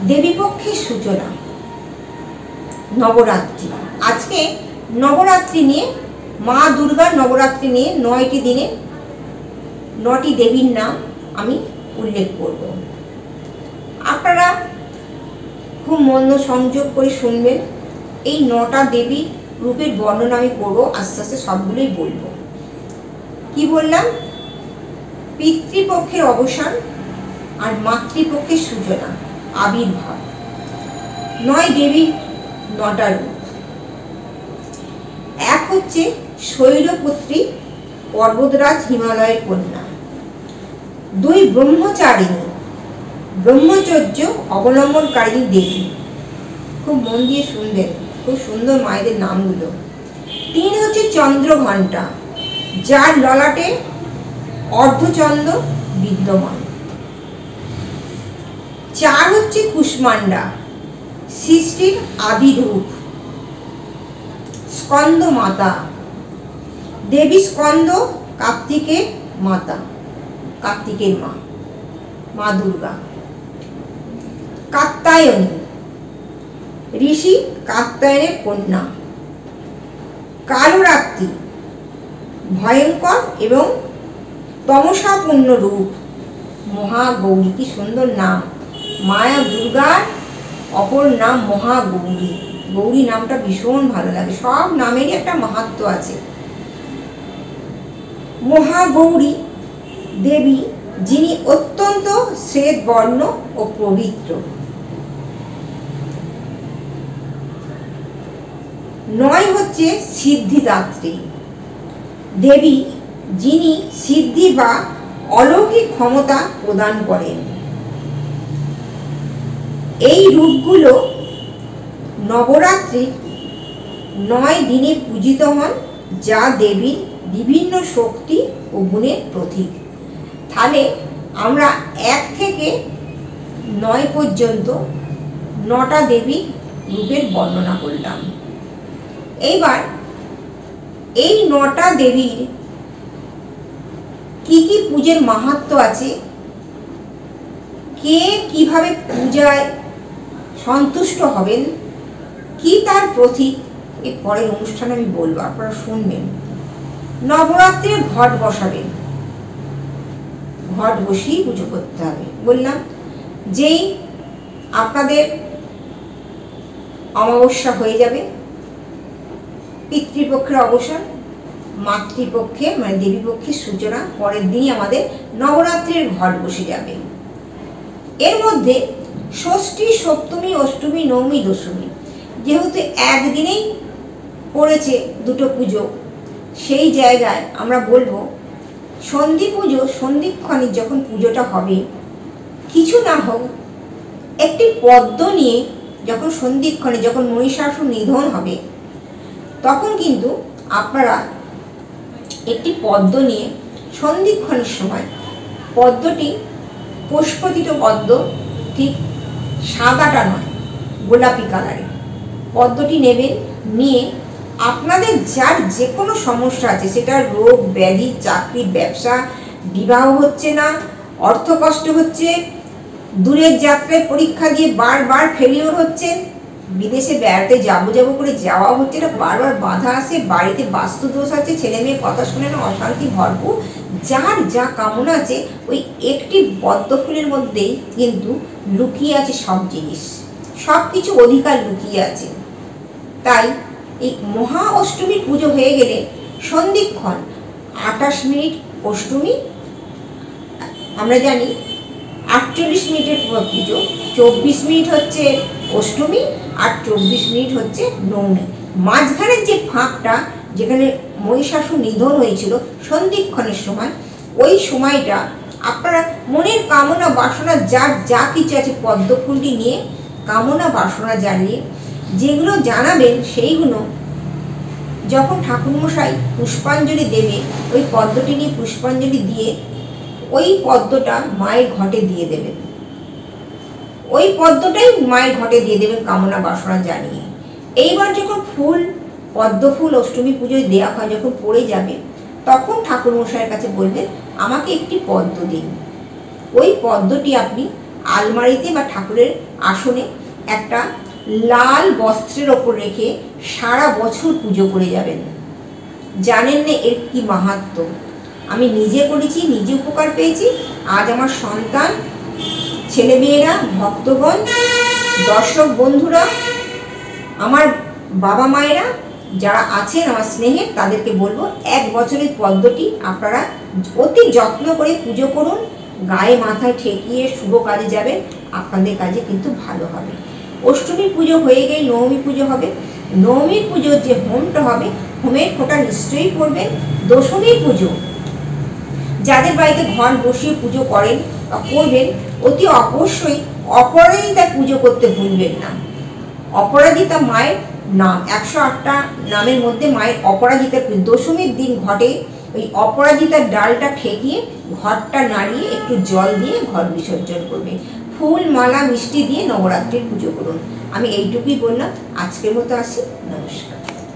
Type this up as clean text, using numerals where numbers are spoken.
দেবীপক্ষের সূচনা, নবরাত্রি। আজকে নবরাত্রি নিয়ে, মা দুর্গার নবরাত্রি নিয়ে 9টি দিনে 9টি দেবীর নাম আমি উল্লেখ করব। আপনারা খুব মন সংযোগ করে শুনবেন। এই 9টা দেবীর রূপের বর্ণনা আমি করবো, আস্তে আস্তে সবগুলোই বলবো। কি বললাম? পিতৃপক্ষের অবসান আর মাতৃপক্ষের সূচনা, আবির্ভাব। 9 দেবীর 9টা রূপ। এক হচ্ছে শৈলপুত্রী, পর্বতরাজ হিমালয়ের কন্যা। 2 ব্রহ্মচারিণী, ব্রহ্মচর্য অবলম্বনকারী দেবী। খুব মন দিয়ে শুনবেন, খুব সুন্দর মায়েদের নামগুলো। 3 হচ্ছে চন্দ্রঘণ্টা, যার ললাটে অর্ধচন্দ্র বিদ্যমান। 4 হচ্ছে কুষ্মান্ডা, সৃষ্টির আদি রূপ। স্কন্দ মাতা, দেবী স্কন্দ কার্তিকের মাতা, কার্তিকের মা, মা দুর্গা। কাত্যায়নী, ঋষি কাত্যায়নের কন্যা। কালরাত্রি, ভয়ঙ্কর এবং তমসাপূর্ণ রূপ, মহাগৌরী। কি সুন্দর নাম! মায়া দুর্গার অপর নাম মহাগৌরী। গৌরী নামটা ভীষণ ভালো লাগে, সব নামেরই একটা মাহাত্ম্য আছে। মহাগৌরী দেবী, যিনি অত্যন্ত শ্বেত বর্ণ ও পবিত্র। 9 হচ্ছে সিদ্ধিদাত্রী দেবী, যিনি সিদ্ধি বা অলৌকিক ক্ষমতা প্রদান করেন। এই রূপগুলো নবরাত্রির 9 দিনে পূজিত হন, যা দেবীর বিভিন্ন শক্তি ও গুণের প্রতীক। তাহলে আমরা 1 থেকে 9 পর্যন্ত 9টা দেবী রূপের বর্ণনা করলাম। এইবার এই 9টা দেবীর কি কি পূজার মাহাত্ম্য আছে, কে কিভাবে পূজায় সন্তুষ্ট হবেন, কি তার প্রতীক, এর পরের অনুষ্ঠানে আমি বলবো, আপনারা শুনবেন। নবরাত্রির ঘট বসাবেন, ঘট বসিয়ে পুজো করতে হবে। বললাম যেই আপনাদের অমাবস্যা হয়ে যাবে, পিতৃপক্ষের অবসান, মাতৃপক্ষে মানে দেবীপক্ষের সূচনা, পরের দিনই আমাদের নবরাত্রির ঘট বসে যাবে। এর মধ্যে ষষ্ঠী, সপ্তমী, অষ্টমী, নবমী, দশমী, যেহেতু একদিনেই পড়েছে 2টো পুজো, সেই জায়গায় আমরা বলবো সন্ধি পুজো, সন্ধিক্ষণে যখন পুজোটা হবে, কিছু না হোক একটি পদ্ম নিয়ে, যখন সন্ধিক্ষণে, যখন মহিষাসুর নিধন হবে, তখন কিন্তু আপনারা একটি পদ্ম নিয়ে সন্ধিক্ষণের সময়, পদ্মটি পুষ্পতিত পদ্ম, ঠিক সাদাটা নয়, গোলাপি কালারের পদ্মটি নেবেন। নিয়ে আপনাদের যার যে কোনো সমস্যা আছে, সেটা রোগ ব্যাধি, চাকরি, ব্যবসা, বিবাহ হচ্ছে না, অর্থ কষ্ট হচ্ছে, দূরের যাত্রায় পরীক্ষা দিয়ে বারবার ফেলিওর হচ্ছে, বিদেশে বেড়াতে যাবো করে যাওয়া হচ্ছে না, বারবার বাধা আসে, বাড়িতে বাস্তু দোষ আছে, ছেলে মেয়ে কথা শুনে না, অশান্তি ভরপুর, যার যা কামনা আছে, ওই একটি পদ্ম ফুলের মধ্যেই কিন্তু লুকিয়ে আছে সব জিনিস, সব কিছু অধিকার লুকিয়ে আছে। তাই এই মহা অষ্টমীর পুজো হয়ে গেলে সন্ধিক্ষণ 28 মিনিট অষ্টমী, আমরা জানি 48 মিনিটের পুজো, 24 মিনিট হচ্ছে অষ্টমী আর 24 মিনিট হচ্ছে নবমী। মাঝখানের যে ফাঁকটা, যেখানে মহিষাসুর নিধন হয়েছিল সন্ধিক্ষণের সময়, ওই সময়টা আপনারা মনের কামনা বাসনা যার যা কিছু আছে, পদ্ম ফুলটি নিয়ে কামনা বাসনা জানিয়ে যেগুলো জানাবেন, সেইগুলো যখন ঠাকুরমশাই পুষ্পাঞ্জলি দেবে, ওই পদ্মটি নিয়ে পুষ্পাঞ্জলি দিয়ে ওই পদ্মটা মায়ের ঘটে দিয়ে দেবেন। ওই পদ্মটাই মায়ের ঘটে দিয়ে দেবেন কামনা বাসনা জানিয়ে। এইবার যখন ফুল, পদ্ম ফুল অষ্টমী পুজোয় দেওয়া হয়, যখন পড়ে যাবে, তখন ঠাকুরমশাইয়ের কাছে বলবেন আমাকে একটি পদ্ম দিন। ওই পদ্মটি আপনি আলমারিতে বা ঠাকুরের আসনে একটা লাল বস্ত্রের ওপর রেখে সারা বছর পুজো করে যাবেন। জানেন না এর কি মাহাত্ম্য? আমি নিজে করেছি, নিজে উপকার পেয়েছি। আজ আমার সন্তান, ছেলেমেয়েরা, ভক্তগণ, দর্শক বন্ধুরা, আমার বাবা মায়েরা যারা আছেন আমার স্নেহের, তাদেরকে বলবো 1 বছরের পদ্ধতি আপনারা অতি যত্ন করে পুজো করুন। গায়ে মাথায় ঠেকিয়ে শুভ কাজে যাবেন, আপনাদের কাজে কিন্তু ভালো হবে। অষ্টমী পুজো হয়ে গেলে নবমী পুজো হবে। নবমী পুজোর যে হোমটা হবে, হোমের ফোঁটা নিশ্চয়ই করবেন। দশমী পুজো যাদের বাড়িতে ঘর বসিয়ে পুজো করেন বা করবেন, অতি অবশ্যই অপরাজিতা পুজো করতে ভুলবেন না। অপরাজিতা মায়ের নাম, 108টা নামের মধ্যে মায়ের অপরাজিতার দশমীর দিন ঘটে ওই অপরাজিতার ডালটা ঠেকিয়ে ঘরটা নাড়িয়ে একটু জল দিয়ে ঘর বিসর্জন করবে। ফুল মালা মিষ্টি দিয়ে নবরাত্রির পুজো করুন। আমি এইটুকুই বললাম। আজকের মতো আসি। নমস্কার।